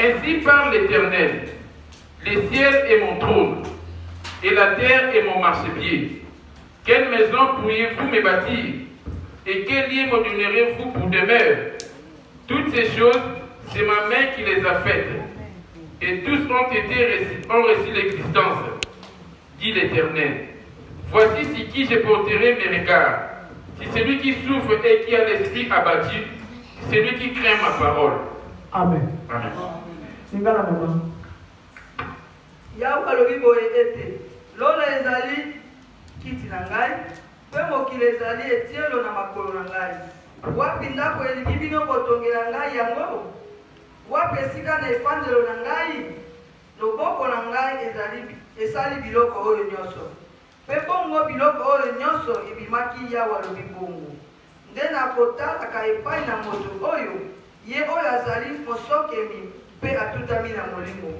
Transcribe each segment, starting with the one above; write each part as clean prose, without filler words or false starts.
Ainsi parle l'Éternel. Les ciels est mon trône, et la terre est mon marchepied. Quelle maison pourriez-vous me bâtir? Et quel lieu me donnerez-vous pour demeure? Toutes ces choses, c'est ma main qui les a faites. Et tous ont reçu l'existence, dit l'Éternel. Voici sur qui je porterai mes regards. Si celui qui souffre et qui a l'esprit abattu, c'est lui qui craint ma parole. Amen. Amen. Yahweh alobi boye ete lola ezali kiti na ngai mpe mokili ezali etielo na makolo na ngai. Wapi ndako elingi bino kotongela ngai yango? Wapi esika na efandelo na ngai? Loboko na ngai esali biloko oyo nyonso. Mpe bongo biloko oyo nyonso ebimaki Yahweh alobi bongo. Nde nakotalaka epai na moto oyo ye oyo azali mosokemi mpe atutami na molimo.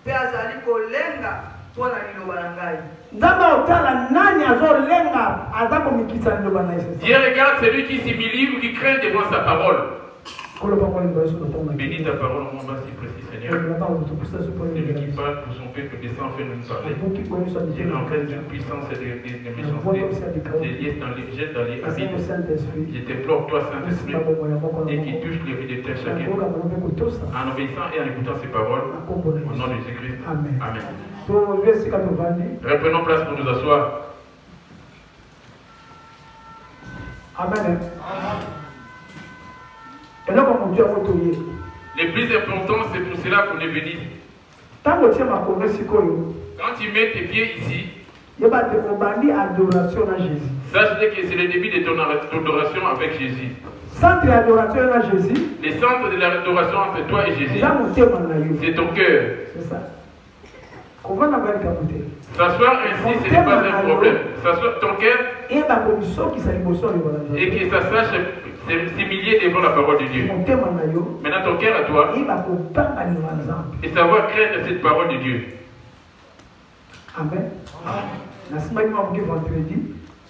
Mpe azali kolenga mpo na liloba na ngai. Dieu regarde celui qui s'humilie ou qui craint devant sa parole. Bénis ta parole en mon bas si précis, Seigneur. Celui qui parle pour son peuple descend en fait de nous parler. Il entraîne d'une puissance et de méchanceté. Jette dans les abîmes. Je t'implore, toi, Saint-Esprit, et qui touche les vies de tel chacun. En obéissant et en écoutant ces paroles, au nom de Jésus-Christ. Amen. Reprenons place pour nous asseoir. Amen. Le plus important, c'est pour cela qu'on est venu. Quand tu mets tes pieds ici, sache que c'est le début de ton adoration avec Jésus. Le centre de l'adoration entre toi et Jésus, c'est ton cœur. S'asseoir ainsi, ce n'est pas un problème. S'asseoir ton cœur et que ça sache s'humilier devant la parole de Dieu. Maintenant, ton cœur à toi et savoir craindre cette parole de Dieu. Amen.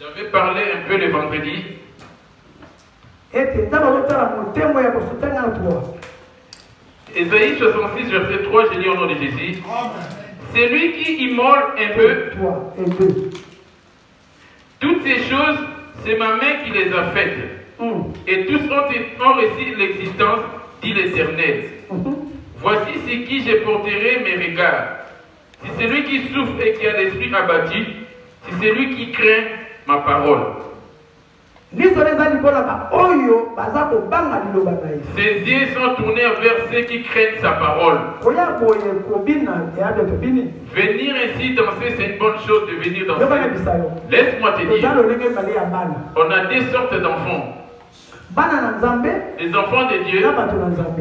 J'avais parlé un peu le vendredi. Ésaïe 66, verset 3, je lis au nom de Jésus. C'est lui qui immole un peu. Toutes ces choses, c'est ma main qui les a faites. Et tous ont reçu l'existence, dit l'Éternel. Voici sur qui je porterai mes regards. Si c'est lui qui souffre et qui a l'esprit abattu, si c'est lui qui craint ma parole. Ses yeux sont tournés vers ceux qui craignent sa parole. Venir ainsi danser, c'est une bonne chose de venir danser. Laisse-moi te dire, on a deux sortes d'enfants. Les enfants de Dieu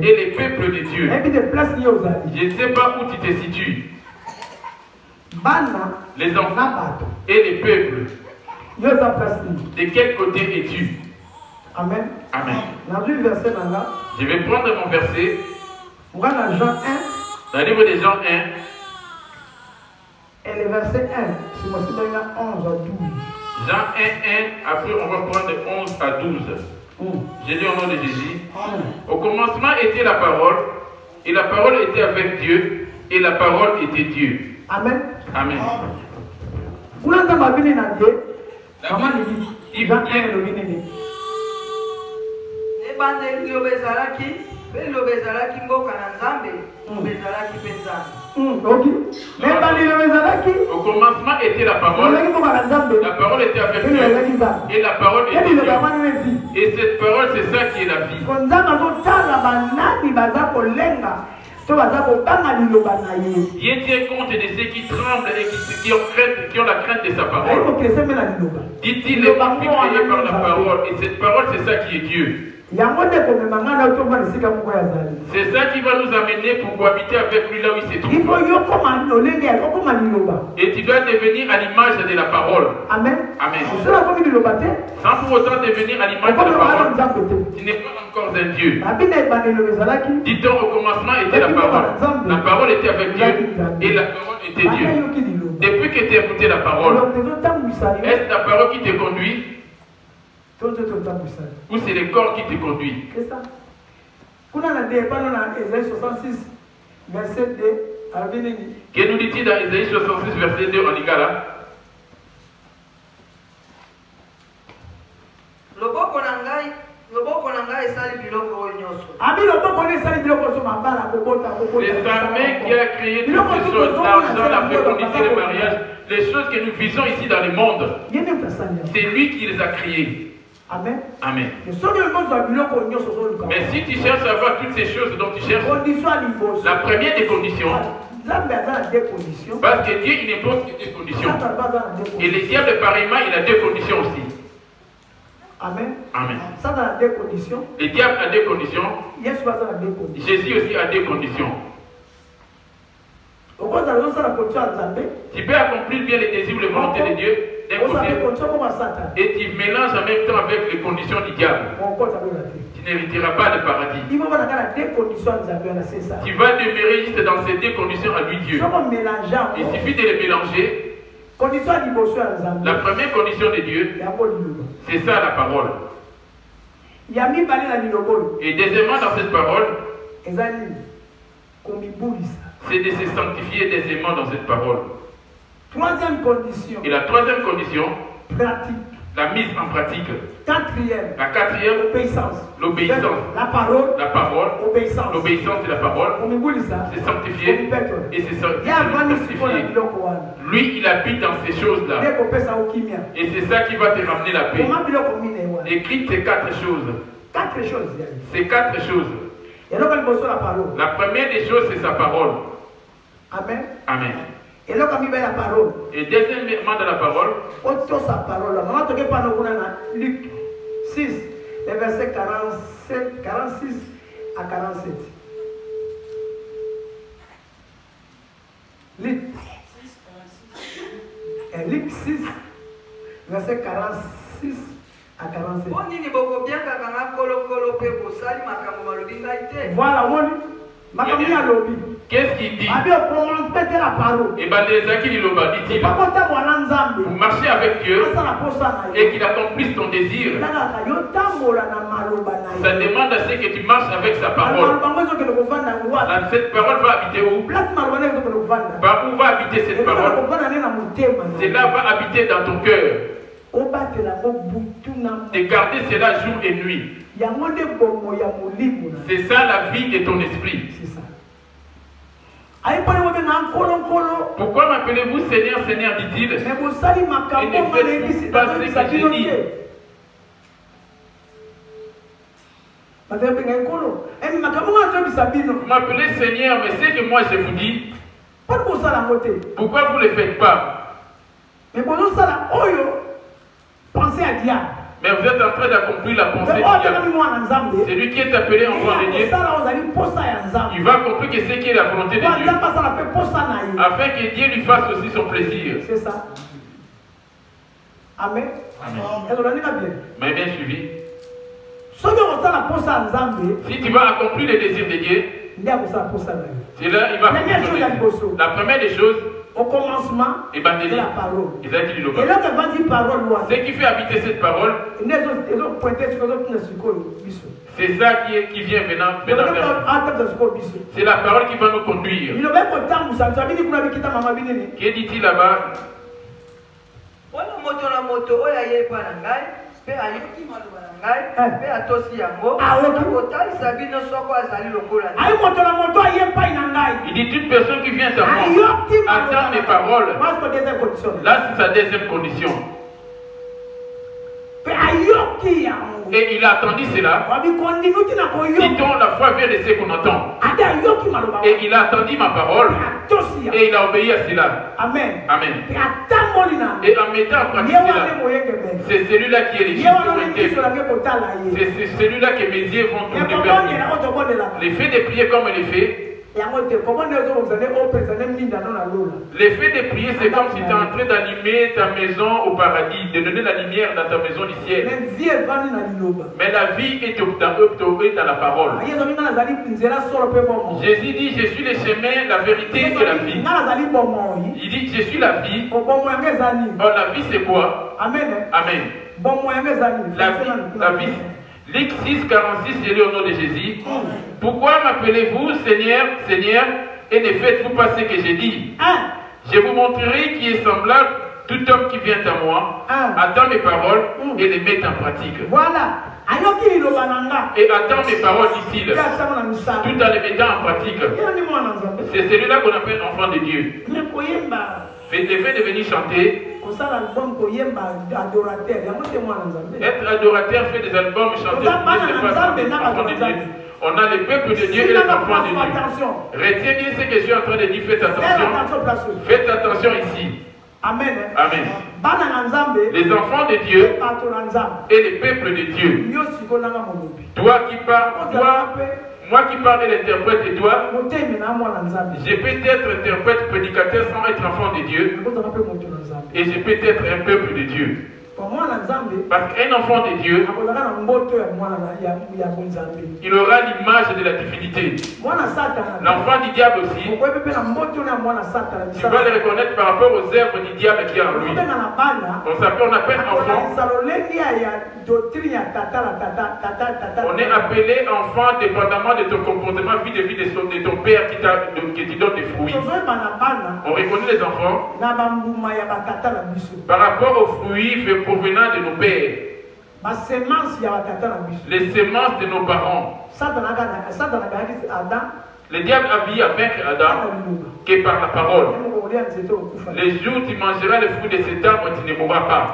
et les peuples de Dieu. Je ne sais pas où tu te situes. Les enfants et les peuples. De quel côté es-tu? Amen. Amen. Je vais prendre mon verset. Dans le livre de Jean 1. Et le verset 1, c'est 11 à 12. Jean 1, 1, après on va prendre 11 à 12. Je lis au nom de Jésus. Au commencement était la parole, et la parole était avec Dieu, et la parole était Dieu. Amen. Amen. Au commencement était la parole était avec Dieu, et la parole était Dieu. Et cette parole, c'est ça qui est la vie. Dieu tient compte de ceux qui tremblent et qui ont la crainte de sa parole. Dit-il, les parfums créés par la parole. Et cette parole, c'est ça qui est Dieu. C'est ça qui va nous amener pour cohabiter avec lui là où il se trouve. Et tu dois devenir à l'image de la parole. Amen. Amen. Sans pour autant devenir à l'image de la parole, tu n'es pas encore un Dieu. Dit-on, au commencement était la parole. La parole était avec Dieu et la parole était Dieu. Depuis que tu as écouté la parole, est-ce la parole qui te conduit? Ou c'est le corps qui te conduit? C'est ça. Quand on a des Ésaïe 66, Verset 2. Que nous dit-il dans Isaïe 66, verset 2 en Lingala? C'est sa main qui a créé toutes ces choses, l'argent, la fécondité, le mariage, les choses que nous visons ici dans le monde. C'est lui qui les a créées. Amen. Amen. Mais si tu cherches à voir toutes ces choses dont tu cherches, la première des conditions, parce que Dieu il n'impose que des conditions. Et le diable pareillement il a deux conditions aussi. Amen. Amen. Ça dans deux conditions. Le diable a deux conditions. Jésus aussi a deux conditions. Tu peux accomplir bien les désirs ou les volontés de Dieu d'un côté, et tu mélanges en même temps avec les conditions du diable. Tu n'hériteras pas le paradis. Tu vas demeurer juste dans ces deux conditions à lui Dieu. Il suffit de les mélanger. La première condition de Dieu, c'est ça la parole. Et deuxièmement dans cette parole, c'est de se sanctifier deuxièmement dans cette parole. Troisième condition. Et la troisième condition, pratique. La mise en pratique. Quatrième. La quatrième, l'obéissance. L'obéissance. La parole. La parole. L'obéissance. L'obéissance et la parole. C'est sanctifié. Et c'est sanctifié. Lui, il habite dans ces choses-là. Et c'est ça qui va te ramener la paix. Écris ces quatre choses. Ces quatre choses. La première des choses, c'est sa parole. Amen. Amen. Et là, comme il y a la parole. Et deuxièmement de la parole. Sa parole. Maman, tu pas Luc 6, les versets 46 à 47. Luc 6, verset 46 à 47. Voilà, qu'est-ce qu'il dit? Et bien, les acquis dit-il, vous marchez avec Dieu et qu'il accomplisse ton désir. Ça demande à ce que tu marches avec sa parole. Cette parole va habiter où? Par où va habiter cette parole? Cela va habiter dans ton cœur. De garder cela jour et nuit. C'est ça la vie de ton esprit. C'est ça. Pourquoi m'appelez-vous Seigneur, Seigneur, dit-il, et ne faites pas ce que j'ai dit? Vous m'appelez Seigneur, mais ce que moi je vous dis, pourquoi vous ne le faites pas? Pensez à diable. Mais vous êtes en train d'accomplir la pensée du diable. C'est lui qui est appelé enfant de Dieu. Il va accomplir que c'est qui est la volonté de Dieu. Afin que Dieu lui fasse aussi son plaisir. C'est ça. Amen. Amen. Bien. Mais bien suivi. Si tu vas accomplir les désirs de Dieu, c'est là il va accomplir. La première des choses, au commencement, et ben, de la parole. Et là, dit parole, ce qui fait habiter cette parole, c'est ça qui vient maintenant vers nous. C'est la parole qui va nous conduire. Que dit-il là-bas? Il dit toute personne qui vient à moi attend mes paroles. Là c'est sa deuxième condition. Et il a attendu cela. Dit-on, la foi vient de ce qu'on entend. Et il a attendu ma parole. Et il a obéi à cela. Amen. Amen. Et en mettant en pratique cela, c'est celui-là qui est légitime. C'est celui-là que mes yeux vont tourner vers lui. Les faits de prier comme il est fait. L'effet de prier, c'est comme si tu es en train d'allumer ta maison au paradis, de donner la lumière dans ta maison du ciel. Mais la vie est dans la parole. Jésus dit, je suis le chemin, la vérité et la vie. Il dit, je suis la vie. Or, la vie, c'est quoi? Amen. Amen. La vie. Luc 6, 46, j'ai lu au nom de Jésus. Pourquoi m'appelez-vous Seigneur, Seigneur, et ne faites-vous pas ce que j'ai dit. Je vous montrerai qui est semblable tout homme qui vient à moi, attend mes paroles et les met en pratique. Voilà. Et attend mes paroles, dit-il, tout en les mettant en pratique. C'est celui-là qu'on appelle enfant de Dieu. Le fait de venir chanter, être adorateur, fait des albums, chanter, c'est pas enfant de Dieu. On a le peuple de Dieu et les enfants de Dieu. Retiens bien ce que je suis en train de dire, faites attention. Faites attention ici. Amen. Amen. Les enfants de Dieu et les peuples de Dieu. Toi qui parles, moi qui parle et l'interprète et toi, je peux être interprète, prédicateur sans être enfant de Dieu. Et je peux être un peuple de Dieu. Parce qu'un enfant de Dieu, il aura l'image de la divinité. L'enfant du diable aussi, tu vas le reconnaître par rapport aux œuvres du diable qui est en lui. On appelle enfant. On est appelé enfant dépendamment de ton comportement vis-à-vis de ton père qui te donne des fruits. On reconnaît les enfants par rapport aux fruits provenant de nos pères. Les semences de nos parents. Le diable a vu avec Adam que par la parole. Les jours où tu mangeras les fruits de cet arbre, tu ne mourras pas.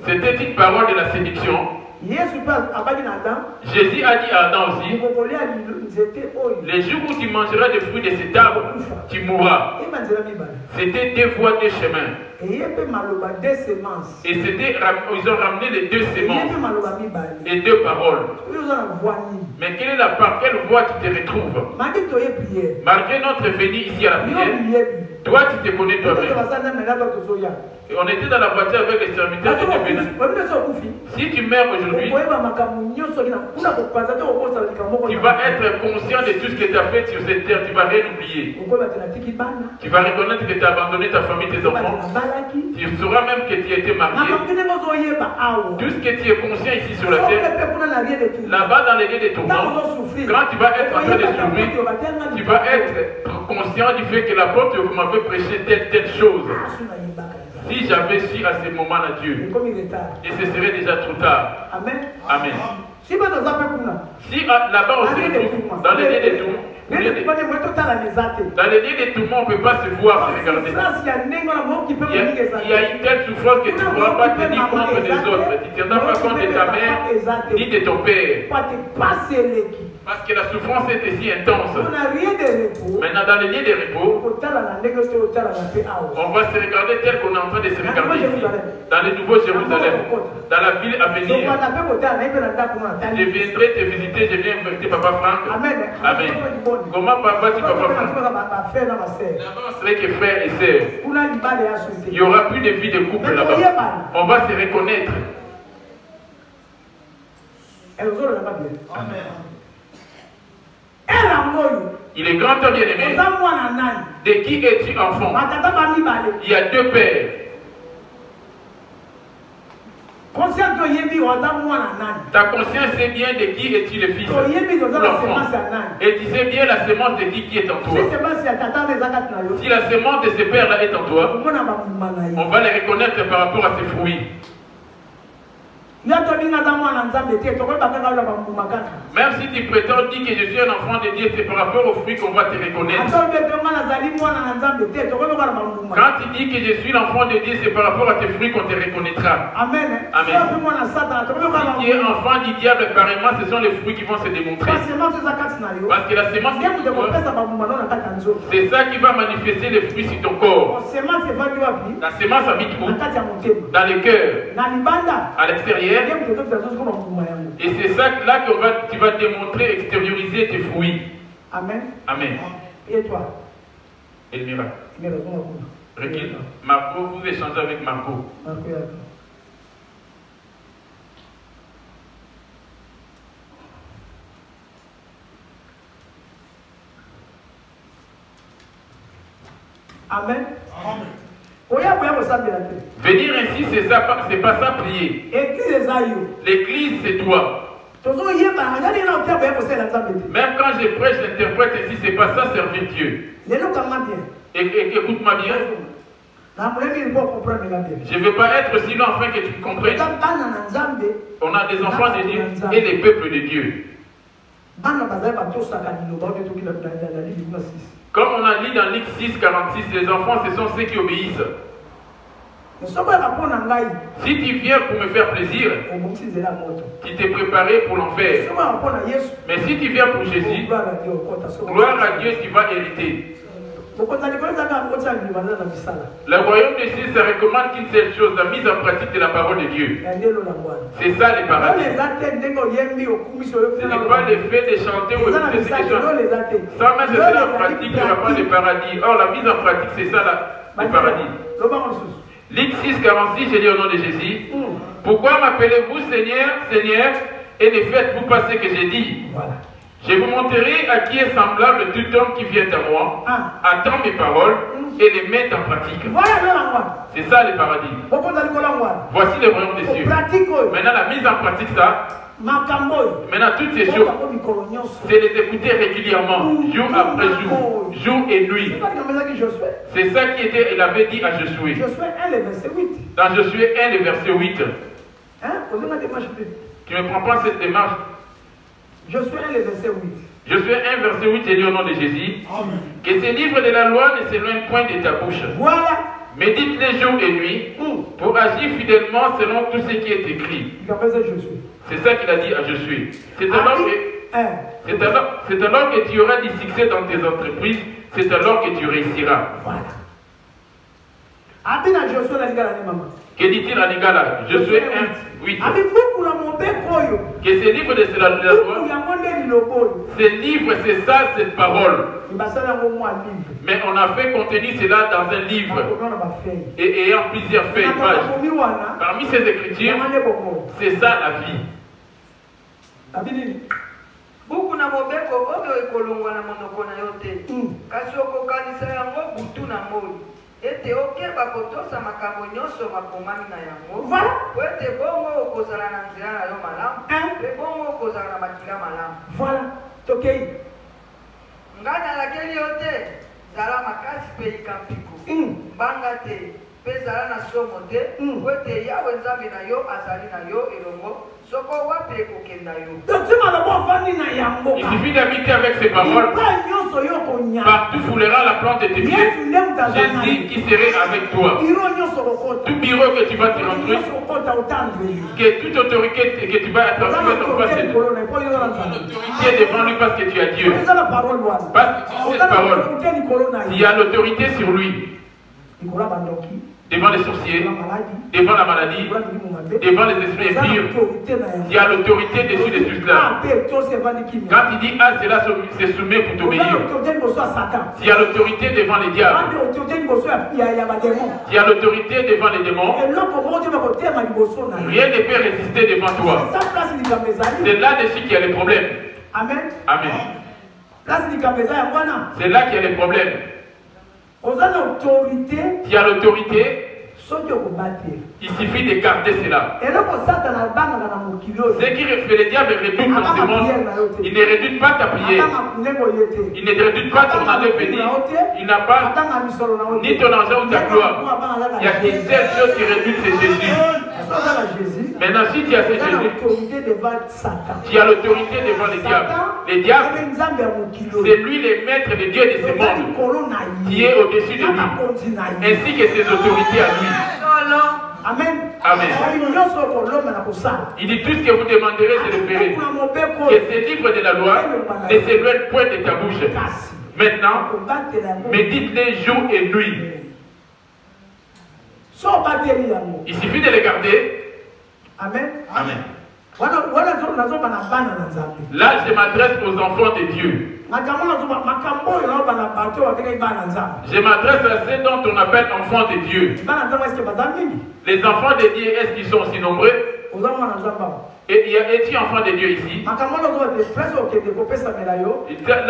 C'était une parole de la séduction. Jésus a dit à Adam aussi, les jours où tu mangeras des fruits de cet arbre, tu mourras. C'était deux voies, deux chemins. Et ils ont ramené les deux semences et deux paroles. Mais par quelle voie tu te retrouves? Malgré notre venue ici à la prière, toi tu te connais toi-même. Et on était dans la voiture avec les serviteurs de Bénin. Si tu meurs aujourd'hui, tu vas être conscient de tout ce que tu as fait sur cette terre. Tu ne vas rien oublier. Tu vas reconnaître que tu as abandonné ta famille, tes enfants. Tu sauras même que tu as été marié. Tout ce que tu es conscient ici sur la terre, là-bas dans les lieux de tourment, quand tu vas être en train de souffrir, tu vas être conscient du fait que l'apôtre m'avait prêché telle chose. Si j'avais su à ce moment-là Dieu, et ce serait déjà trop tard. Amen. Amen. Si là-bas on se retrouve dans les lieux de tourment, dans les lieux de tourment, on ne peut pas se voir, se regarder. Il y a une telle souffrance que tu ne pourras pas tenir compte des autres. Tu ne tiendras pas compte de ta mère ni de ton père. Parce que la souffrance est si intense. Maintenant, dans les lieux de repos, on va se regarder tel qu'on est en train de se regarder ici, dans le Nouveau Jérusalem, dans la ville à venir. Je viendrai te visiter, je viens inviter Papa Franck. Amen. Comment papa dit Papa Franck? Là-bas, on serait que frères et sœurs. Il n'y aura plus de vie de couple là-bas. On va se reconnaître. Amen. Il est grand homme bien-aimé. De qui es-tu enfant? Il y a deux pères. Ta conscience sait bien de qui es-tu le fils, l'enfant. Et tu sais bien la semence de qui est en toi. Si la semence de ce père-là est en toi, on va les reconnaître par rapport à ses fruits. Même si tu prétends dire que je suis un enfant de Dieu, c'est par rapport aux fruits qu'on va te reconnaître. Quand tu dis que je suis l'enfant de Dieu, c'est par rapport à tes fruits qu'on te reconnaîtra. Amen. Amen. Si tu es enfant du diable, apparemment, ce sont les fruits qui vont se démontrer. Parce que la semence, c'est ça qui va manifester les fruits sur ton corps. La semence habite où? Dans le cœur, à l'extérieur. Et c'est ça là que tu vas démontrer, extérioriser tes fruits. Amen. Amen. Et toi? Elmira. Recule. Marco, vous échangez avec Marco. Amen. Amen. Venir ici, c'est pas ça prier. L'église, c'est toi. Même quand je prêche, j'interprète ici, c'est pas ça servir Dieu. Et écoute-moi bien. Je ne veux pas être sinon afin que tu comprennes. On a des enfants de Dieu et des peuples de Dieu. Comme on a lu dans Luc 6, 46, les enfants, ce sont ceux qui obéissent. Si tu viens pour me faire plaisir, tu t'es préparé pour l'enfer. Mais si tu viens pour Jésus, gloire à Dieu, tu vas hériter. Le royaume de Dieu se recommande qu'une seule chose, la mise en pratique de la parole de Dieu. C'est ça les paradis. Ce n'est pas le fait de chanter ou d'écouter ces choses. Sans mettre cela en pratique, il n'y aura pas de paradis. Or, la mise en pratique, c'est ça le paradis. Luc 6, 46, j'ai dit au nom de Jésus. Pourquoi m'appelez-vous Seigneur, Seigneur, et ne faites-vous pas ce que j'ai dit? Je vous montrerai à qui est semblable tout homme qui vient à moi, attend mes paroles et les met en pratique. C'est ça le paradis. Voici le royaume des cieux. Maintenant la mise en pratique ça. Maintenant toutes ces choses, c'est les écouter régulièrement, jour après jour, jour et nuit. C'est ça qui était, il avait dit à Josué. Dans Josué 1, le verset 8. Tu ne prends pas cette démarche. Josué 1, le verset 8. Josué 1, verset 8, c'est dit au nom de Jésus. Que ces livres de la loi ne s'éloignent point de ta bouche. Voilà. Médite-les jour et nuit pour agir fidèlement selon tout ce qui est écrit. C'est ça qu'il a dit à Josué. C'est alors que tu auras du succès dans tes entreprises. C'est alors que tu réussiras. Voilà. Que dit-il à Nigala? Josué 1, 8. Que ces livres de la loi, ces livres, c'est ça, cette parole. Mais on a fait contenir cela dans un livre et ayant plusieurs feuilles, pages. Parmi ces écritures, c'est ça la vie. Buku na mobeko oyo ekolongwa na monoko na yo te kasi okokanisa yango butu na moi ete okeba kotosa makambo nyonso makomami na yango po ete bongo okozala na nzela na yo malamu mpe bongo okozala na makila malamu. Ngai nalakeli yo te zala makasi mpe yika mpiko mbanga te mpe zala na somo te po ete Yawe Nzambe na yo azali na yo elongo. Il suffit d'habiter avec ces paroles. Partout foulera la plante de tes pieds. Jésus qui serait avec toi. Tout bureau que tu vas te rentrer, que toute autorité que tu vas attraper en face de toi, l'autorité devant lui parce que tu as Dieu. Parce que cette parole, il y a l'autorité sur lui. Devant les sorciers, devant la maladie, devant les esprits impurs, il y a l'autorité dessus de tout cela. Quand il dit ah, cela se soumet pour t'obéir. Il y a l'autorité devant les diables. Il y a l'autorité devant les démons. Rien ne peut résister devant toi. C'est là-dessus qu'il y a les problèmes. Amen. Amen. C'est là qu'il y a les problèmes. Il y a l'autorité. Il suffit de garder cela. Ce qui fait le diable redoute dans ce monde, il ne redoute pas ta prière. Il ne redoute pas ton aller venir. Il n'a pas ni ton argent ou ta gloire. Il n'y a qu'une seule chose qui redoute, c'est Jésus. Maintenant, si tu as ce Jésus, tu as l'autorité devant les diables. Les diables, c'est lui le maître de Dieu de ce monde, qui est au-dessus de lui, ainsi que ses autorités à lui. Amen. Amen. Il dit tout ce que vous demanderez, je le ferai. Que ces livres de la loi ne s'éloignent point de ta bouche. Maintenant, médite-les jour et nuit. Il suffit de les garder. Amen. Amen. Là, je m'adresse aux enfants de Dieu. Je m'adresse à ceux dont on appelle enfants de Dieu. Les enfants de Dieu, est-ce qu'ils sont aussi nombreux? Et es-tu enfant de Dieu ici? Là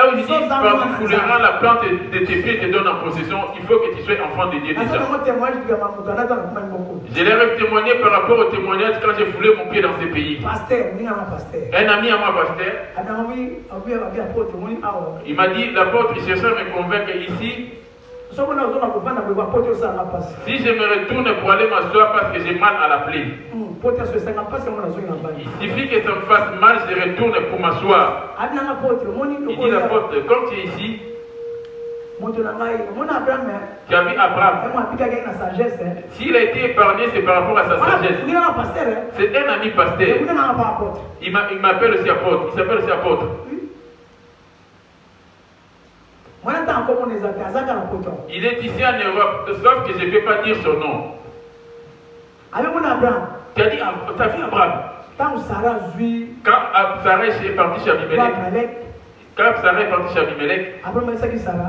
où il dit, quand tu fouleras la plante de tes pieds et te donne en possession, il faut que tu sois enfant de Dieu déjà. Je leur ai témoigné par rapport au témoignage quand j'ai foulé mon pied dans ces pays. Un ami à moi, pasteur, il m'a dit, l'apôtre, il cherchait à me convaincre ici. Si je me retourne pour aller m'asseoir parce que j'ai mal à la plaie, il suffit que ça me fasse mal, je retourne pour m'asseoir. Il dit l'apôtre, comme tu es ici, tu as vu Abraham. S'il a été épargné, c'est par rapport à sa sagesse. C'est un ami pasteur. Il m'appelle aussi apôtre. Il s'appelle aussi apôtre. Il est ici en Europe, sauf que je ne peux pas dire son nom. Tu as dit, tu as vu Abraham? Quand Sarah est partie chez Abimelech,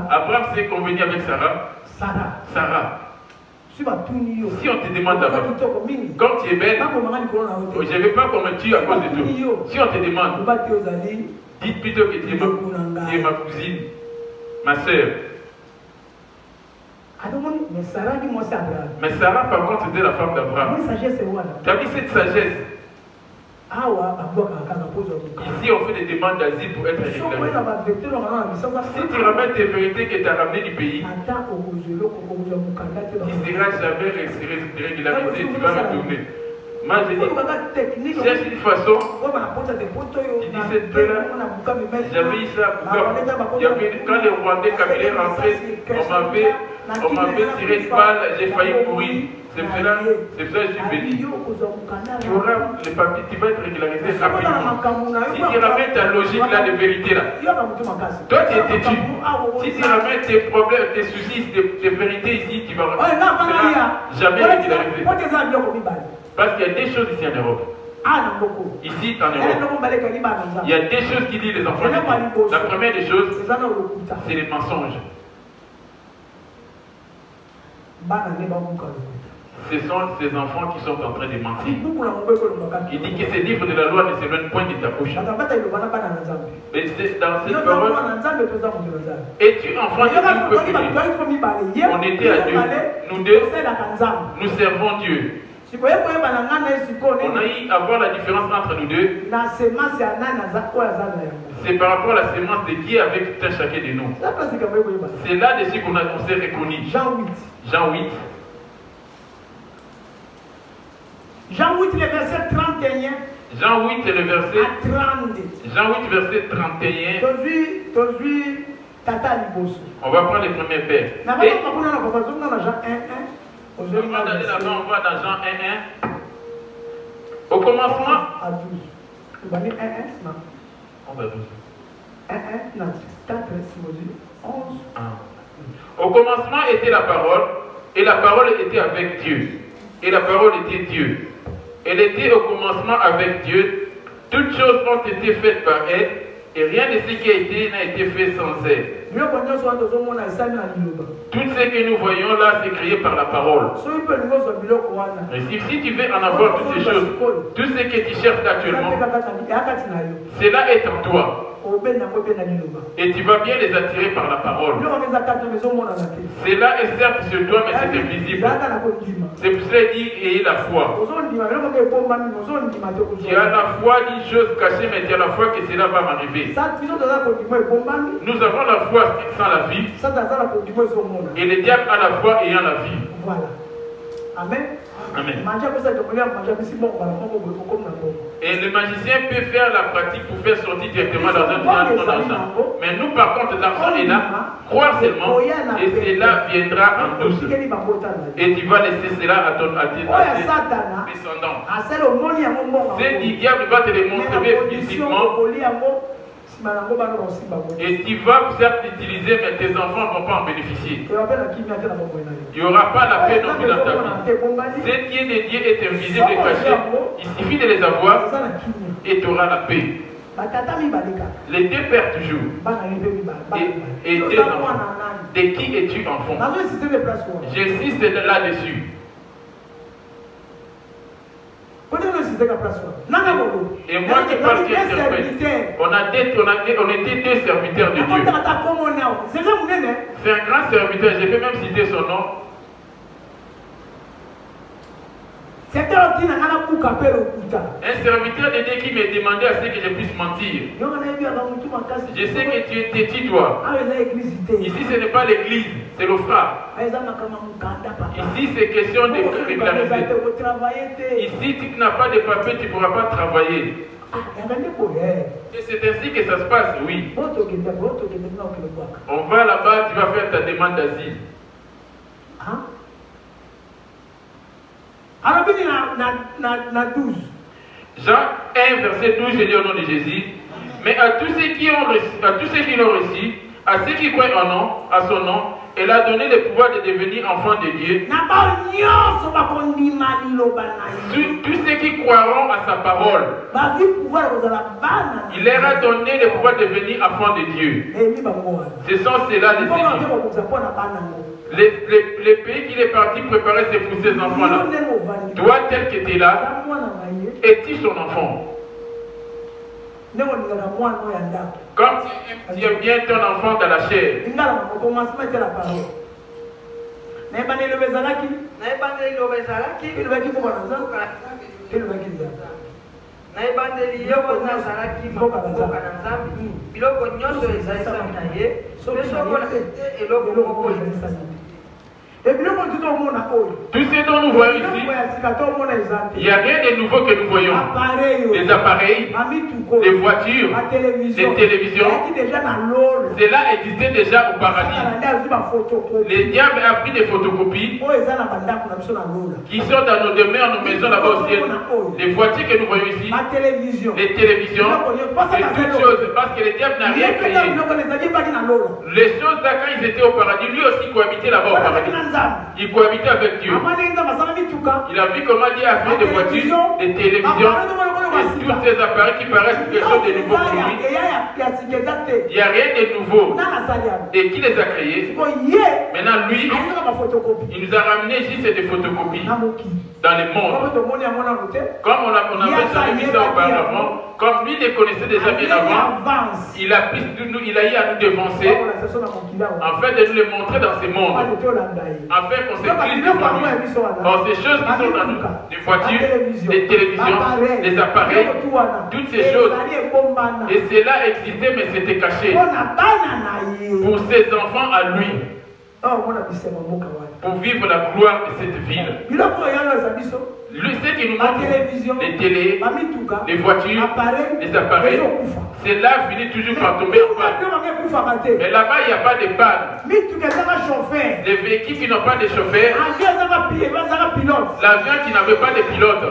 Abraham s'est convenu avec Sarah. Si on te demande d'abord, comme tu es belle, je ne veux pas qu'on me tue à cause de tout. Si on te demande, dites plutôt que tu es ma cousine, ma soeur. Mais Sarah, par contre, c'était la femme d'Abraham. Tu as vu cette sagesse? Ici, on fait des demandes d'asile pour être régularisé. Si tu ramènes tes vérités que tu as ramenées du pays, tu ne seras jamais régularisé, tu vas retourner. Moi, je dis, cherche une façon. Tu dis cette peu-là, j'avais eu ça. Quand les Rwandais, quand il est rentré, on m'avait tiré de balle, j'ai failli mourir. C'est pour ça que je suis venu. Tu auras les papiers, tu vas être régularisé rapidement. Si tu ramènes ta logique là, de vérité là, toi tu es têtu. Si tu ramènes tes problèmes, tes soucis, tes vérités ici, tu vas jamais régulariser. Parce qu'il y a des choses ici en Europe. Ici en Europe, il y a des choses qui disent les enfants. La première des choses, c'est les mensonges. Ce sont ces enfants qui sont en train de mentir. Il dit que ces livres de la loi ne s'éloignent point de ta bouche. Mais c'est dans cette parole. Es-tu enfant de Dieu? On était à Dieu. Nous deux, nous servons Dieu. On a eu à voir la différence entre nous deux. C'est par rapport à la sémence de qui avec tout un chacun de nous. C'est là-dessus qu'on s'est reconnu. Jean 8. Jean 8, le verset 31. Jean 8, le verset 30. Jean 8, verset 31. On va prendre les premiers pères. On va dans Jean 1.1. Au commencement. À 12. On va dire 1.1. On va 12. 1.1, 4, 11. Au commencement était la parole, et la parole était avec Dieu. Et la parole était Dieu. Elle était au commencement avec Dieu. Toutes choses ont été faites par elle, et rien de ce qui a été n'a été fait sans elle. Tout ce que nous voyons là, c'est créé par la parole. Et si tu veux en avoir toutes ces choses, tout ce que tu cherches actuellement, cela est en toi. Et tu vas bien les attirer par la parole. Cela est certes sur toi, mais c'est invisible. C'est pour cela qu'il dit ayez la foi. Tu as la foi d'une chose cachée, mais tu as la foi que cela va m'arriver. Nous avons la foi sans la vie. Et le diable a la foi ayant la vie. Voilà. Amen. Amen. Et le magicien peut faire la pratique pour faire sortir directement l'argent de ton argent. Mais nous, par contre, l'argent est là. Croire seulement. Et cela viendra en douce. Et tu vas laisser cela à tes descendants. Ce diable va te démontrer physiquement. Et tu vas certes l'utiliser, mais tes enfants ne vont pas en bénéficier. Il n'y aura pas la paix non plus dans ta vie. Ce qui est dédié est invisible et caché. Il suffit de les avoir et tu auras la paix. Les deux pères toujours. Et deux enfants. De qui es-tu enfant? J'insiste là-dessus. Et moi qui parle qui interprète. On était deux serviteurs de Dieu. C'est un grand serviteur, je peux même citer son nom. Un serviteur de Dieu qui me demandait à ce que je puisse mentir. Je sais que tu es têtu, toi. Ici, ce n'est pas l'église, c'est le frère. Ici, c'est question de régulariser. Ici, tu n'as pas de papier, tu ne pourras pas travailler. Et c'est ainsi que ça se passe, oui. On va là-bas, tu vas faire ta demande d'asile. Alors, Jean 1, verset 12, je lis au nom de Jésus. Mais à tous ceux qui l'ont reçu, à ceux qui croient en nom, à son nom, elle a donné le pouvoir de devenir enfants de Dieu. Tous ceux qui croiront à sa parole, il leur a donné le pouvoir de devenir enfants de Dieu. Ce sont ceux-là les élus. Les pays qu'il est parti préparer, c'est pour ces enfants-là. Toi, tel que tu es là, es-tu son enfant? Comme tu aimes bien ton enfant dans la chair. Tout ce dont nous voyons ici, il n'y a rien de nouveau que nous voyons. Les appareils, les voitures, les télévisions, cela existait déjà au paradis. Les diables ont pris des photocopies qui sont dans nos demeures, nos maisons là-bas au ciel. Les voitures que nous voyons ici, les télévisions, et toutes choses, parce que les diables n'ont rien créé. Les choses là, quand ils étaient au paradis, lui aussi cohabitait là-bas au paradis. Il cohabitait avec Dieu. Il a vu comment Dieu a fait des voitures, des télévisions et tous ces appareils qui paraissent quelque chose de nouveau pour lui. Il n'y a rien de nouveau. Et qui les a créés? Maintenant, lui, il nous a ramené juste des photocopies dans le monde. Comme on avait jamais vu ça auparavant, comme lui les connaissait déjà bien avant, il a eu à nous dévancer, afin de nous les montrer dans ce monde, afin qu'on s'éclise devant lui. Or, ces choses qui sont dans nous, les voitures, les télévisions, les appareils, toutes ces choses, et cela existait mais c'était caché pour ses enfants à lui, pour vivre la gloire de cette ville. Lui, ce qui nous montre les télés, les voitures, les appareils, c'est là finit toujours par tomber en panne. Mais là-bas, il n'y a pas de panne. Les véhicules qui n'ont pas de chauffeur, l'avion qui n'avait pas de pilote.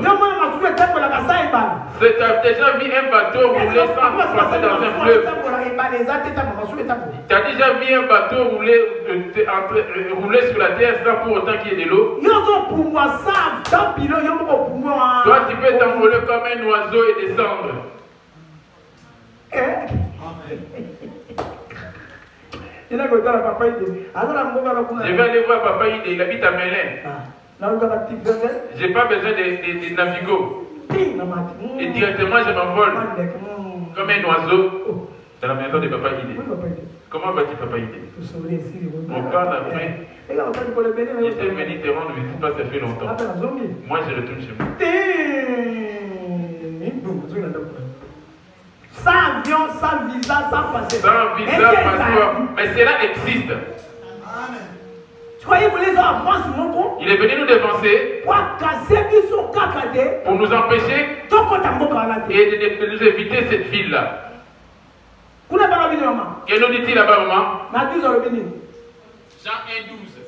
Tu as déjà vu un bateau rouler sans passer dans un fleuve. Tu as déjà vu un bateau rouler sur la terre sans pour autant qu'il y ait de l'eau. Toi, tu peux t'envoler comme un oiseau et descendre. Je vais aller voir Papa Ide, il habite à Melun. Je n'ai pas besoin de navigo. Et directement, je m'envole comme un oiseau dans la maison de Papa Ide. Comment va-t-il Papa Ide? On parle après. J'étais venu te rendre visite, pas ça fait longtemps. Moi, je retourne chez moi. Sans avion, sans visa, sans passeport. Sans visa, passeport. Mais cela existe. Il est venu nous dévancer pour nous empêcher et de nous éviter cette ville-là. Que nous dit-il là-bas, maman? Jean 1:12.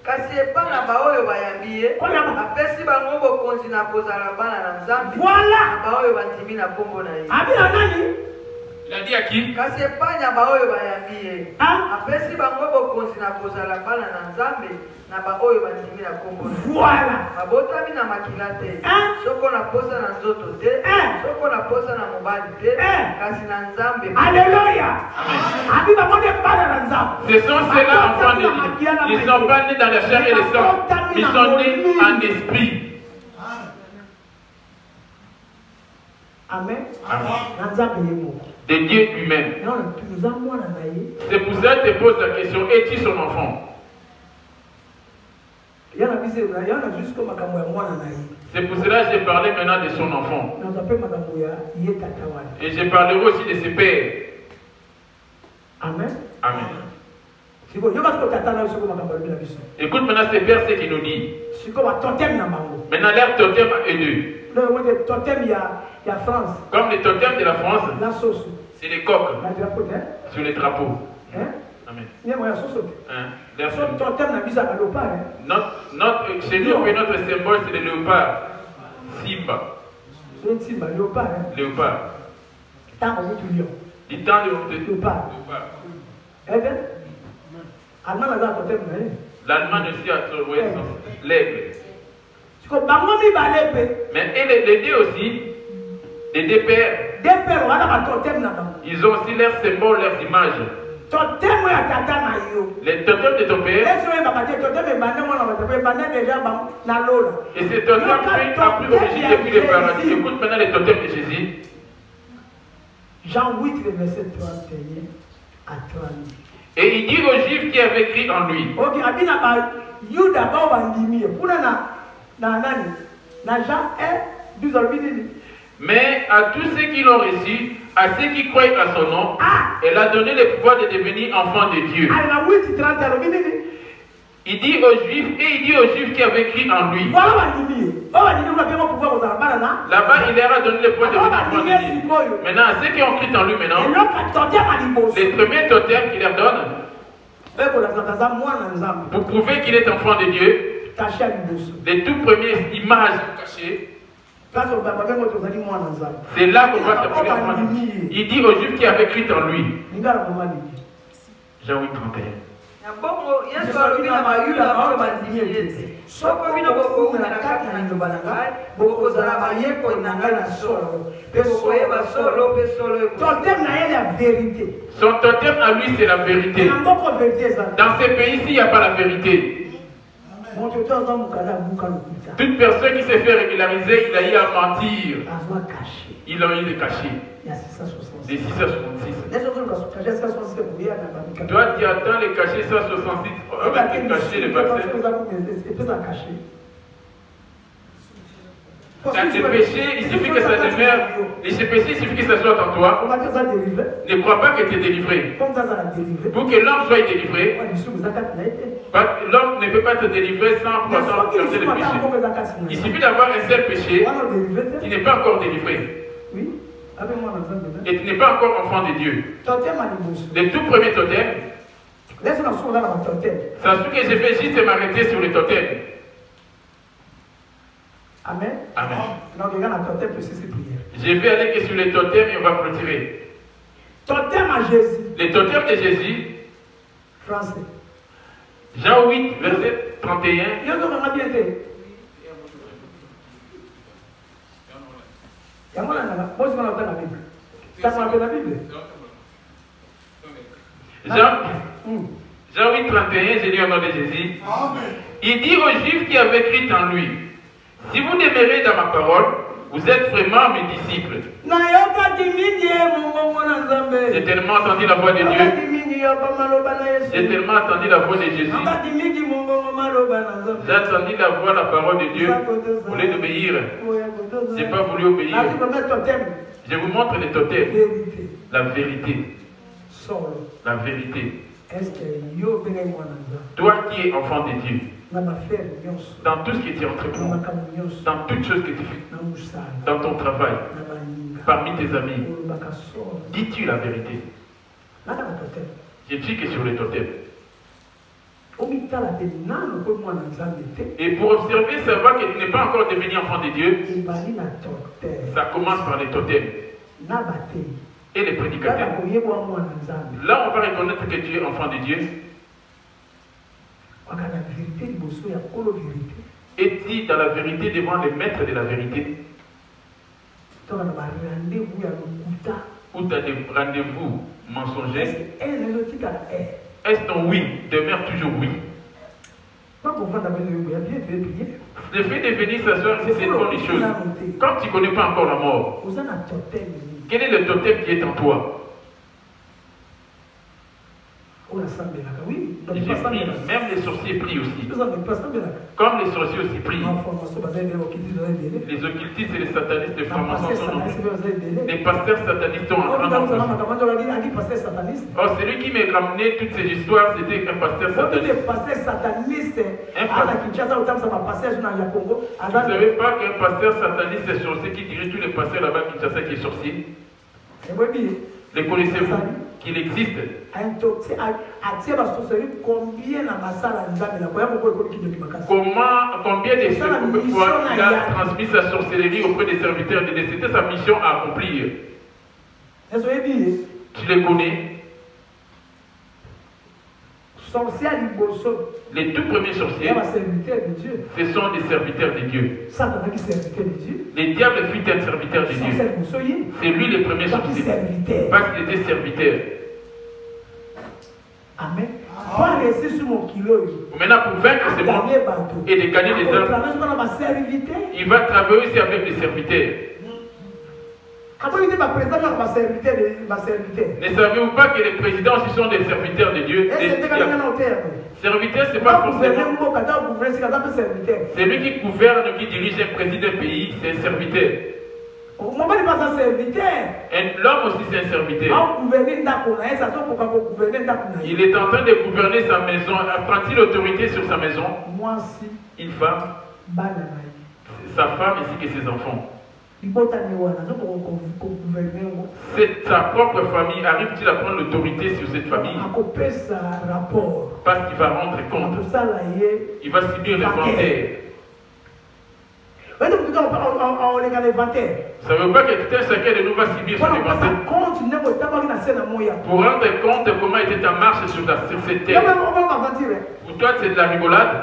Kasi epana baoyo bayambiye apesi bango bokonzi na kozala bana na Nzambe na baoyo bandimi na kombo na ye. Il a dit à qui? Kasi epanya baoyo bayambiye apesi bango bokonzi na kozala bana na Nzambe na baoyo bandimi na kombo na ye. Babotami na makila te, soko na posa na nzoto te, soko na posa na mobali te, kasi na Nzambe. Alléluia. Ce sont ceux-là enfants de Dieu. Ils ne sont pas nés dans la chair et le sang. Ils sont nés en esprit. Amen. Amen. De Dieu lui-même. C'est pour ça que je te pose la question, es-tu son enfant? C'est pour cela que j'ai parlé maintenant de son enfant. Et je parlerai aussi de ses pères. Amen. Amen. Écoute maintenant ces versets qui nous dit. Maintenant leur totem à eux deux. Comme les totems de la France, c'est les coques sur les drapeaux. Amen. Chez nous, notre symbole, c'est le léopard. Simba. Léopard. Du temps de léopard. L'Allemagne aussi a trouvé l'aigle. Mais les deux aussi, les deux pères, ils ont aussi leurs symboles, leurs images. Les totems de ton père. Et ces totems a pris origine depuis le paradis. Écoute maintenant les totems de Jésus. Jean 8, le verset 31 à 32. Et il dit aux Juifs qui avaient cru en lui. Mais à tous ceux qui l'ont reçu, à ceux qui croient à son nom, elle a donné le pouvoir de devenir enfants de Dieu. Il dit aux Juifs, et il dit aux Juifs qui avaient cru en lui. Là-bas, il leur a donné le pouvoir de devenir enfants de Dieu. Maintenant, à ceux qui ont cru en lui maintenant, les premiers totems qu'il leur donne, pour prouver qu'il est enfant de Dieu, les tout premières images cachées, c'est là qu'on va s'appeler enfant de Dieu. Il dit aux Juifs qui avaient cru en lui. Jean 8, 31. Son totem à lui, c'est la vérité. Dans ces pays-ci, il n'y a pas la vérité. Toute personne qui s'est fait régulariser, il a eu à mentir. Il a eu de cacher. Des 666. Toi, tu attends les cachets 166 avec les cachets, les vaccins. Tes péchés, il suffit que ça demeure. Les péchés, il suffit que ça soit en toi. Ne crois pas que tu es délivré. Pour que l'homme soit délivré, l'homme ne peut pas te délivrer sans garder le péché. Il suffit d'avoir un seul péché, tu n'es pas encore délivré. Et tu n'es pas encore enfant de Dieu. Le tout premier totem, c'est ce que j'ai fait juste m'arrêter sur le totem. Amen. Amen. Je vais aller que sur les totems et on va clôturer. Totem à Jésus. Les totems de Jésus. Français. Jean 8, verset 31. Jean 8, 31, j'ai lu au nom de Jésus. Il dit aux Juifs qui avaient cru en lui, si vous demeurez dans ma parole, vous êtes vraiment mes disciples. J'ai tellement entendu la voix de Dieu. J'ai tellement entendu la voix de Jésus. J'ai entendu la parole de Dieu. Au lieu d'obéir, je n'ai pas voulu obéir. Je vous montre les totems. La vérité. La vérité. Toi qui es enfant de Dieu, dans tout ce que tu entreprends, dans toutes choses que tu fais, dans ton travail, parmi tes amis, dis-tu la vérité? Je dis que sur les totems. Et pour observer, savoir que tu n'es pas encore devenu enfant de Dieu, ça commence par les totems et les prédicateurs. Là, on va reconnaître que tu es enfant de Dieu. Es-tu dans la vérité devant les maîtres de la vérité? Ou tu as des rendez-vous mensongers? Est-ce ton oui demeure toujours oui? Le fait de venir s'asseoir ici, c'est une bonne chose. Quand tu ne connais pas encore la mort, quel est le totem qui est en toi? Oui, J'ai pris, même les sorciers prient aussi. Comme les sorciers aussi prient. Les occultistes et les satanistes de francs-maçons sont nombreux. Les pasteurs satanistes sont en train de... Oh, c'est lui qui m'a ramené toutes ces histoires, c'était un pasteur sataniste. Vous ne savez pas qu'un pasteur sataniste est sorcier qui dirige tous les pasteurs là-bas à Kinshasa qui est sorcier? Les connaissez-vous? Qu'il existe? Combien de fois il a transmis sa sorcellerie auprès des serviteurs de Dieu? C'était sa mission à accomplir. Tu les connais? Les tout premiers sorciers, ce sont des serviteurs de Dieu. Les diables fut un serviteur de Dieu. C'est lui le premier sorcier. Parce qu'il était serviteur. Amen. Maintenant, pour vaincre ce monde et de gagner les âmes, il va travailler aussi avec les serviteurs. Ne savez-vous pas que les présidents aussi sont des serviteurs de Dieu? Serviteur, c'est pas forcément. C'est lui qui gouverne, qui dirige un président d'un pays, c'est un serviteur. L'homme aussi c'est un serviteur. Il est en train de gouverner sa maison. Prend-il l'autorité sur sa maison? Une femme, sa femme ainsi que ses enfants. C'est sa propre famille. Arrive-t-il à prendre l'autorité sur cette famille? Parce qu'il va rendre compte. Il va subir l'inventaire. Ça ne veut pas que tout un chacun de nous va subir son inventaire. Pour rendre compte comment était ta marche sur cette terre. Pour toi, c'est de la rigolade.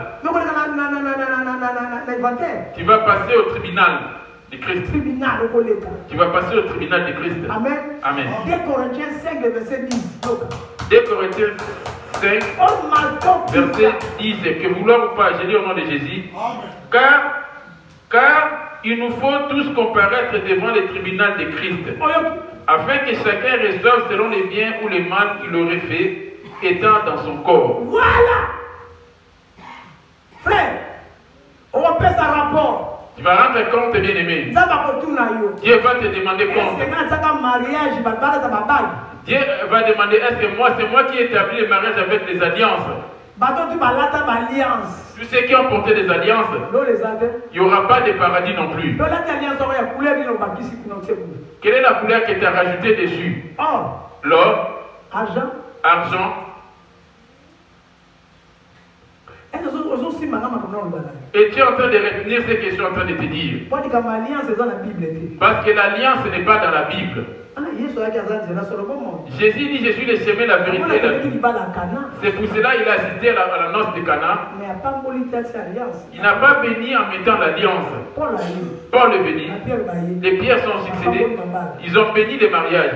Tu vas passer au tribunal de Christ. Tu vas passer au tribunal de Christ. Amen. Amen. 2 Corinthiens 5, le verset 10. 2 Corinthiens 5, verset 10. Que vouloir ou pas, j'ai dit au nom de Jésus. Car il nous faut tous comparaître devant le tribunal de Christ, afin que chacun reçoive selon les biens ou les mal qu'il aurait fait, étant dans son corps. Voilà! Frère, on va faire un rapport. Tu vas rendre compte, bien-aimé. Dieu va te demander compte. Dieu va demander, est-ce que c'est moi qui ai établi le mariage avec les alliances? Tous ceux qui ont porté des alliances, il n'y aura pas de paradis non plus. Quelle est la couleur qui t'a rajoutée dessus? L'or, argent. Et tu es en train de retenir ce que je suis en train de te dire. Parce que l'alliance n'est pas dans la Bible. Jésus dit, je suis le chemin, la vérité et la vie. C'est pour cela qu'il a assisté à la noce de Cana. Il n'a pas béni en mettant l'alliance. Paul est béni. Les pierres sont succédées. Ils ont béni les mariages.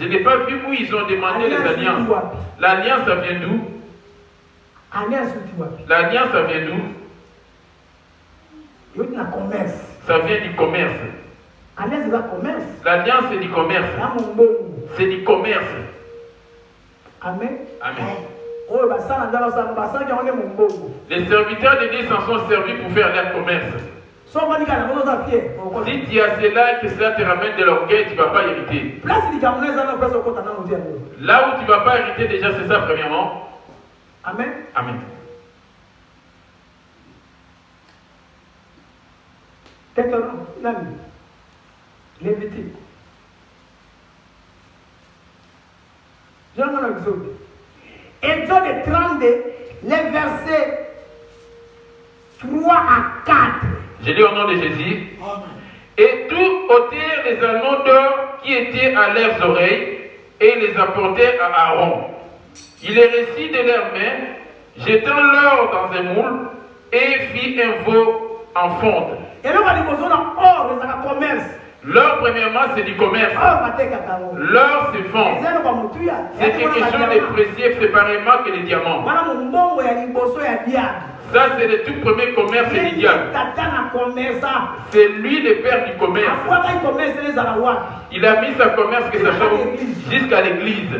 Je n'ai pas vu où ils ont demandé les alliances. L'alliance, ça vient d'où? L'alliance, ça vient d'où? Ça vient du commerce. L'alliance, c'est du commerce. C'est du commerce. Amen. Amen. Les serviteurs de Dieu s'en sont servis pour faire leur commerce. Si tu as cela et que cela te ramène de l'orgueil, tu ne vas pas hériter. Là où tu ne vas pas hériter, déjà, c'est ça, premièrement. Amen. Amen. Lévitique. Je vais dans Exode. Exode 32, les versets 3 à 4. Je lis au nom de Jésus. Et tout ôtèrent les anneaux d'or qui étaient à leurs oreilles et les apportèrent à Aaron. Il les reçut de leurs mains, jetant l'or dans un moule et fit un veau en fonte. Et là, on va dire or, les commerce. L'or, premièrement, c'est du commerce. L'or se fond. C'est quelque chose de précieux séparément que les diamants. Ça, c'est le tout premier commerce du diable. C'est lui le père du commerce. Il a mis sa commerce que ça soit jusqu'à l'église.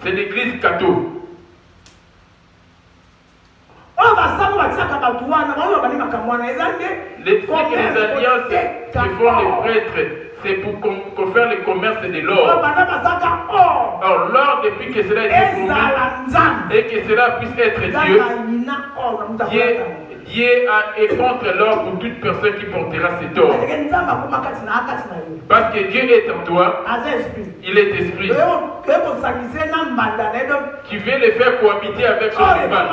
C'est l'église catho. Les alliances que font les prêtres, c'est pour faire le commerce de l'or. Or, l'or, depuis que cela est promis et que cela puisse être Dieu est contre l'or pour toute personne qui portera cet or. Parce que Dieu est en toi, il est esprit. Tu veux le faire cohabiter avec son rival.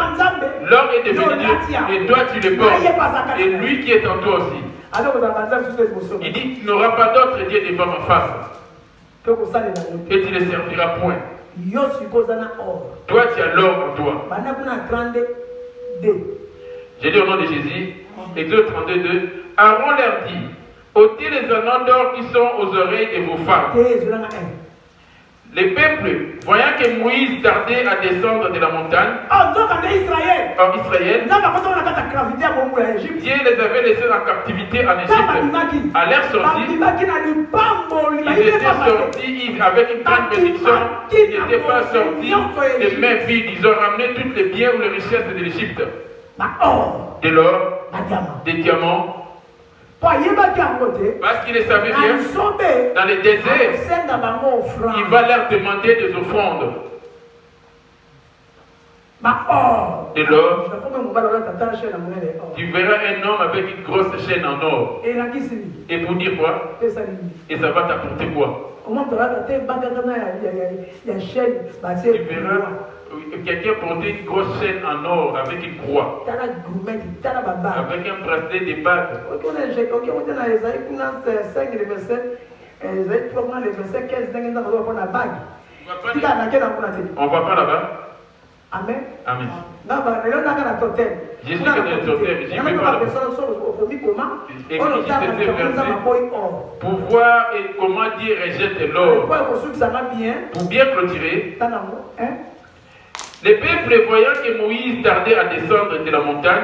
L'or est devenu Dieu et toi tu le portes. Et lui qui est en toi aussi. Il dit tu n'auras pas d'autre Dieu devant ma face. Et tu ne le serviras point. Toi tu as l'or en toi. J'ai dit au nom de Jésus, Exode 32, 2, Aaron leur dit, ôtez les anneaux d'or qui sont aux oreilles de vos femmes. Les peuples, voyant que Moïse tardait à descendre de la montagne, en Israël, Dieu les avait laissés en captivité en Égypte. À leur sortie, ils étaient sortis avec une grande bénédiction. Ils n'étaient pas sortis les mains vides. Ils ont ramené tous les biens ou les richesses de l'Égypte. De l'or, des diamants. Parce qu'il les savait bien, dans les déserts, il va leur demander des offrandes. De l'or, tu verras un homme avec une grosse chaîne en or. Et pour dire quoi? Et ça va t'apporter quoi? Tu verras quelqu'un porter une grosse chaîne en or avec une croix. Avec un bracelet de bagues. On ne va pas là-bas. Amen. Amen. Je suis que le totem, j'y vais pas là-bas. Et quand il faisait verser, pour voir et comment Dieu rejette l'or. Pour bien clôturer. Les peuples, voyant que Moïse tardait à descendre de la montagne,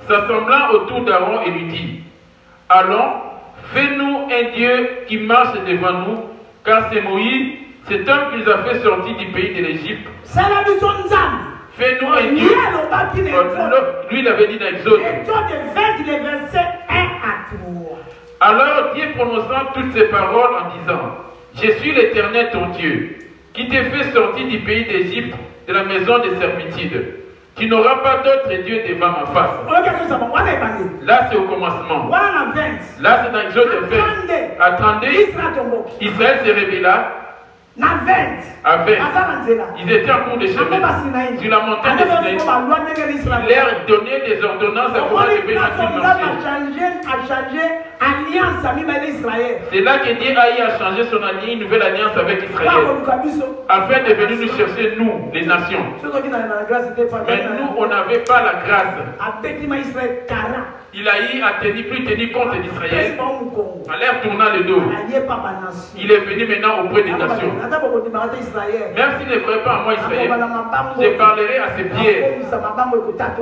s'assemblant autour d'Aaron et lui dit, allons, fais-nous un Dieu qui marche devant nous, car c'est Moïse, cet homme qui nous a fait sortir du pays de l'Égypte. Fais-nous un Dieu. Lui, il avait dit dans Exode. Alors Dieu prononçant toutes ces paroles en disant, je suis l'Éternel ton Dieu, qui t'ai fait sortir du pays d'Égypte, de la maison de servitude. Tu n'auras pas d'autre Dieu devant ma face. Là, c'est au commencement. Là, c'est dans Exode 20. Attendez, Israël se révéla. À 20. Ils étaient en cours de chemin sur la montagne de Sinaï. Il leur donnait des ordonnances à comment devait marcher. C'est là que Dieu a changé son alliance, une nouvelle alliance avec Israël. Afin de venir nous chercher, nous, les nations. Mais nous, on n'avait pas la grâce. Il a eu à plus tenir compte d'Israël. En leur tournant le dos. Il est venu maintenant auprès des nations. Même s'il ne croyait pas en moi, Israël, je parlerai à ces pierres.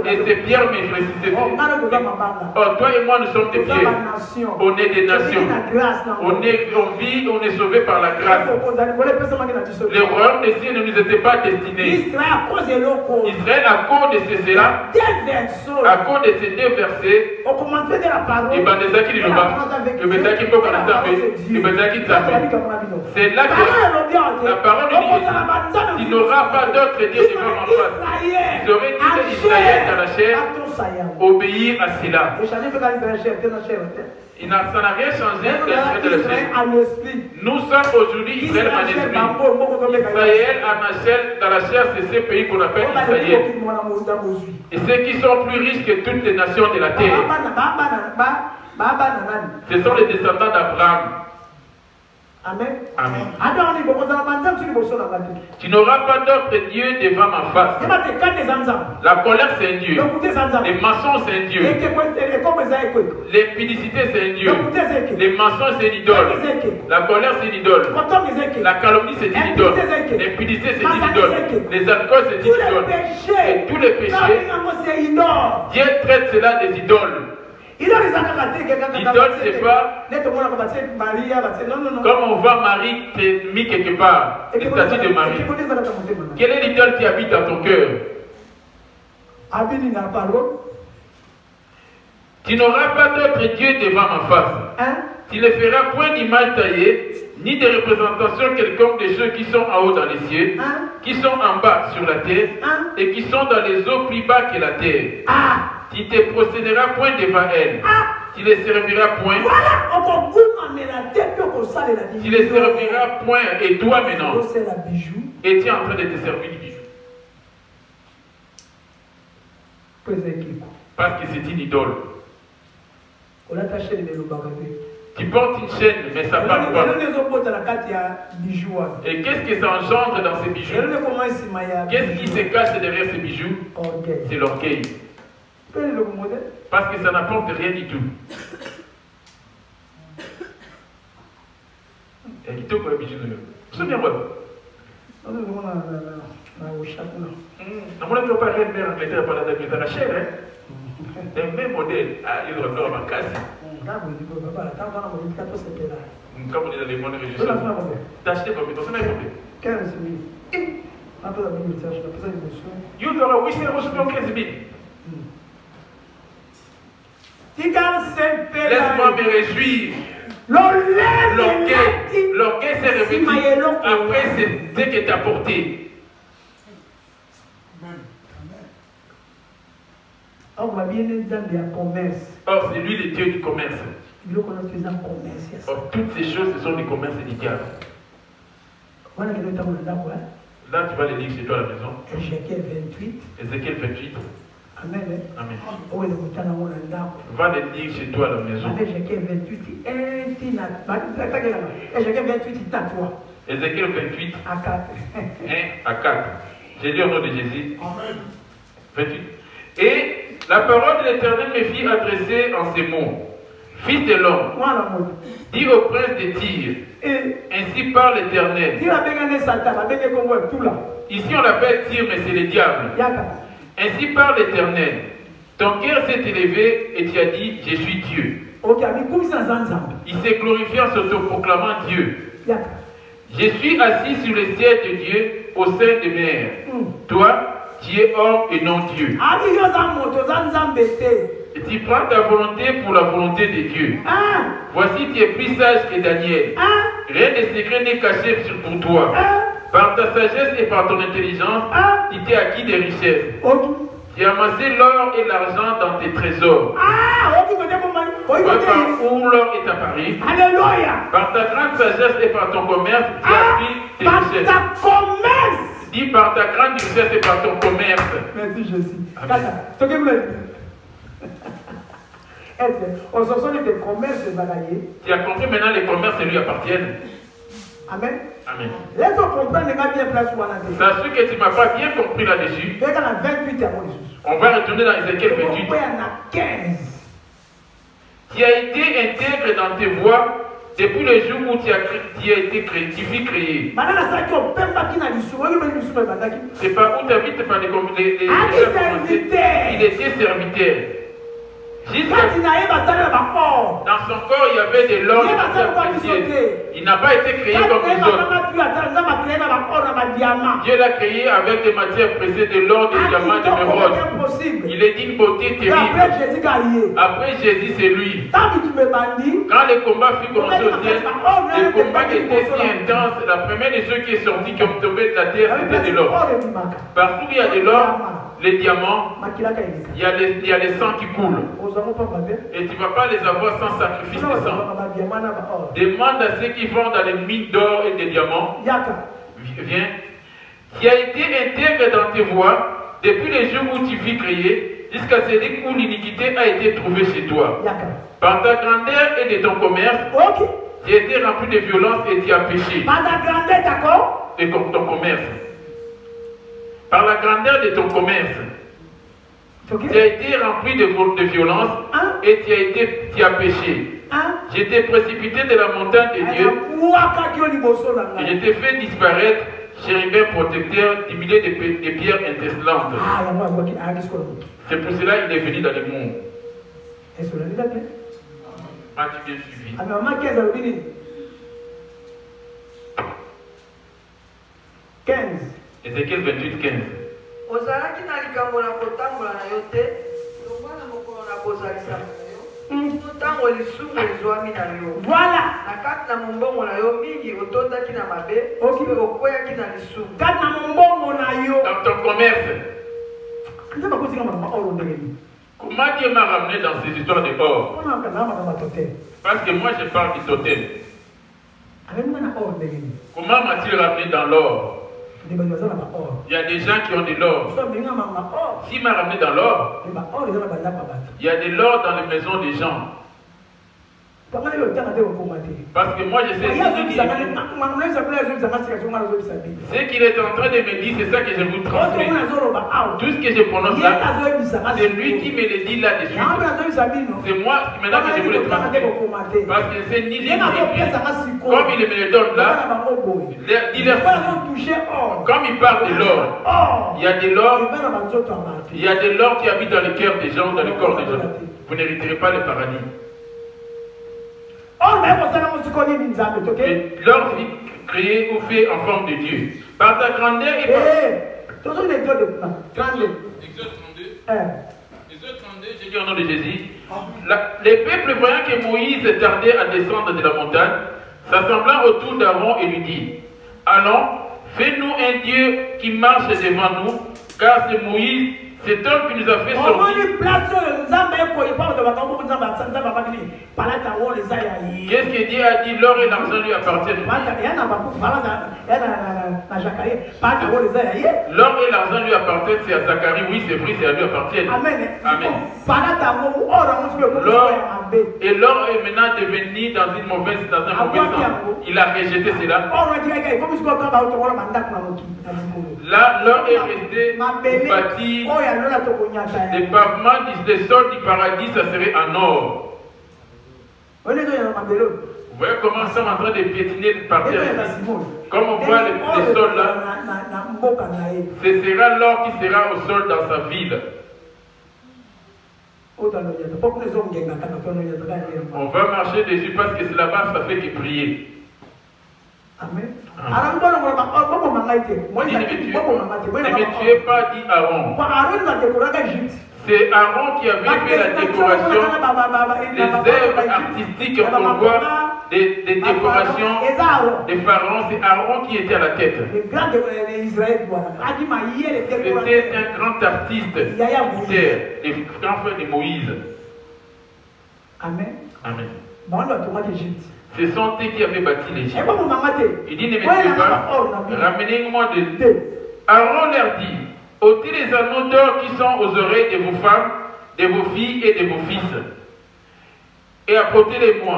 Et ces pierres me ressusciteront. Oh, toi et moi, nous sommes des pierres. On est des nations. On vit, on est sauvé par la grâce. Le royaume des cieux ne nous était pas destiné. Israël, à cause de cela, à cause de ces deux versets, c'est là que la parole dit, tu n'auras pas d'autre Dieu devant ma face. Ils auraient dit Israël dans la chair, obéir à cela. Ça n'a rien changé dans l'esprit. Nous sommes aujourd'hui Israël en esprit. Israël dans la chair, c'est ce pays qu'on appelle Israël. Et ceux qui sont plus riches que toutes les nations de la terre. Ce sont les descendants d'Abraham. Amen. Amen. Tu n'auras pas d'autre Dieu devant ma face. La colère, c'est un Dieu. Les mensonges, c'est un Dieu. L'impudicité, c'est un Dieu. Les mensonges, c'est une idole. La colère, c'est une idole. La calomnie, c'est une idole. L'impudicité, c'est une idole. Les alcools, c'est une idole. Et tous les péchés, Dieu traite cela des idoles. L'idole, c'est pas comme on voit Marie mis quelque part, une statue de Marie. Quelle est l'idole qui habite dans ton cœur? Tu n'auras pas d'autre Dieu devant ma face. Tu ne feras point d'image taillée, ni de représentation quelconque de ceux qui sont en haut dans les cieux, qui sont en bas sur la terre, et qui sont dans les eaux plus bas que la terre. Tu ne te procéderas point devant elles. Tu les serviras point. Tu les serviras point. Et toi maintenant, et tu es en train de te servir du bijou. Parce que c'est une idole. Tu portes une chaîne, mais ça ne parle pas. Et qu'est-ce que ça engendre dans ces bijoux? Qu'est-ce qui se cache derrière ces bijoux? C'est l'orgueil. Parce que ça n'apporte rien du tout. Et qui te connaît bijou de nous? Souviens-moi. On n'a pas rien de mer Angleterre par la dame de la chair, hein? Un même modèle à Hydro-Nord en casse. Comme on est dans les mondes religieux. T'as acheté combien? T'as acheté combien? 15 000. You dois 815 000. Laisse-moi me réjouir. L'orgueil s'est revêtu après ce que tu as porté. Or, c'est lui le Dieu du commerce. Or, toutes ces choses, ce sont des commerces du diable. Là, tu vas les lire chez toi à la maison. Ézéchiel 28. Ézéchiel 28. Amen. Amen. Va les lire chez toi à la maison. Ézéchiel 28. Ézéchiel 28, il t'attend. Ézéchiel 28. À 4. 1 à 4. J'ai lu au nom de Jésus. Amen. 28. Et la parole de l'Éternel me fit adresser en ces mots. Fils de l'homme, dis au prince de Tyr, ainsi parle l'Éternel. Ici on l'appelle Tyr, mais c'est le diable. Ainsi parle l'Éternel. Ton cœur s'est élevé et tu as dit, je suis Dieu. Il s'est glorifié en s'autoproclamant Dieu. Je suis assis sur le ciel de Dieu au sein des mers. Toi, tu es homme et non Dieu. Et tu prends ta volonté pour la volonté de Dieu. Voici, tu es plus sage que Daniel. Rien de secret n'est caché pour toi. Par ta sagesse et par ton intelligence, tu t'es acquis des richesses. Tu as amassé l'or et l'argent dans tes trésors. Par où l'or est apparu. Par ta grande sagesse et par ton commerce, tu as pris tes richesses. Dis par ta grande richesse et par ton commerce. Merci Jésus. Amen. Tu as compris maintenant les commerces lui appartiennent. Amen. Amen. Laisse-moi comprendre bien Sache que tu ne m'as pas bien compris là-dessus. On va retourner dans Ézéchiel 28. Tu as été intègre dans tes voies depuis le jour où tu fus créé. C'est pas où ta vie te fait il était serviteur. Dans son corps, il y avait de l'or et des pierres précieuses. Il n'a pas été créé comme les autres. Dieu l'a créé avec des matières précieuses, de l'or, des diamants, de l'émeraude. Il est d'une beauté terrible. Après Jésus, c'est lui. Quand le combat fut commencé au ciel, le combat était si intense. La première des choses qui est sortie, qui ont tombé de la terre, c'était de l'or. Partout où il y a de l'or, les diamants, il y a les sangs qui coulent. Et tu ne vas pas les avoir sans sacrifice de sang. Demande à ceux qui vont dans les mines d'or et de diamants. Viens. Qui a été intègre dans tes voies depuis le jour où tu fus créé jusqu'à celui où l'iniquité a été trouvée chez toi. Par ta grandeur et de ton commerce, Tu as été rempli de violence et tu as péché. Par la grandeur d'accord. Et comme ton commerce. Par la grandeur de ton commerce. Okay. Tu as été rempli de violence et tu as péché. Je t'ai précipité de la montagne de Dieu et je t'ai fait disparaître, chérubin protecteur, du milieu des pierres intestelantes. C'est pour cela qu'il est venu dans le monde. As-tu bien suivi? 15. Ézéchiel 28, 15. ozalaki na likambo na kotambola na yo te longwa na mokolo na kozalisama na yo kino ntango lisumu ezwami na yo. Voilà. Na kati na mombongo na yo mingi otondaki na mabe mpe okweyaki na lisumu. Kati na mombongo na yo. Dans ton commerce. Comment Dieu m'a ramené dans ces histoires de or? Parce que moi je parle du totem. Comment m'a-t-il ramené dans l'or? Il y a des gens qui ont de l'or. S'il m'a ramené dans l'or, il y a de l'or dans les maisons des gens. Parce que moi je sais ce qu'il est en train de me dire, c'est ça que je vous transmets. Tout ce que je prononce là, c'est lui qui me le dit là-dessus. C'est moi maintenant que je vous le transmets. Parce que c'est ni lui ni lui. Comme il me le donne là, comme il parle de l'or, il y a de l'or, il y a de l'or qui habite dans le cœur des gens, dans le corps des gens. Vous n'hériterez pas le paradis. L'or créé ou fait en forme de Dieu. Par ta grandeur et par... Exode 32. Exode 32, j'ai dit au nom de Jésus. Les peuples voyant que Moïse tardait à descendre de la montagne, s'assemblant autour d'Aaron et lui dit: allons, fais-nous un Dieu qui marche devant nous, car c'est Moïse, cet homme qui nous a fait sortir. Qu'est-ce que Dieu a dit? L'or et l'argent lui appartiennent. L'or et l'argent lui appartiennent, c'est à Zacharie, oui c'est vrai, c'est à lui appartiennent. Amen. Amen. Et l'or est maintenant devenu dans une mauvaise, dans un mauvais sens. Il a rejeté cela. Là, l'or est resté bâti. Les pavements des sols du paradis, ça serait en or. Vous voyez comment nous sommes en train de piétiner par terre. Comme on voit les sols là, ce sera l'or qui sera au sol dans sa ville. On va marcher dessus parce que c'est là-bas, ça fait que prier. Amen. Ne me tuez pas, dit Aaron. C'est Aaron qui avait fait la décoration, les œuvres artistiques qu'on voit, des décorations des pharaons. C'est Aaron qui était à la tête. C'était un grand artiste, le grand frère de Moïse. Amen. Amen. C'est son thé qui avait bâti l'Égypte. Il dit: ne me tuez pas, ramenez-moi de thé. Aaron leur dit: ôtez les anneaux d'or qui sont aux oreilles de vos femmes, de vos filles et de vos fils, et apportez-les-moi.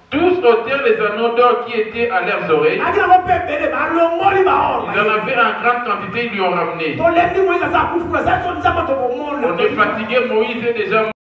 Tous ôtèrent les anneaux d'or qui étaient à leurs oreilles. Ils en avaient en grande quantité, ils lui ont ramené. On est fatigué, Moïse est déjà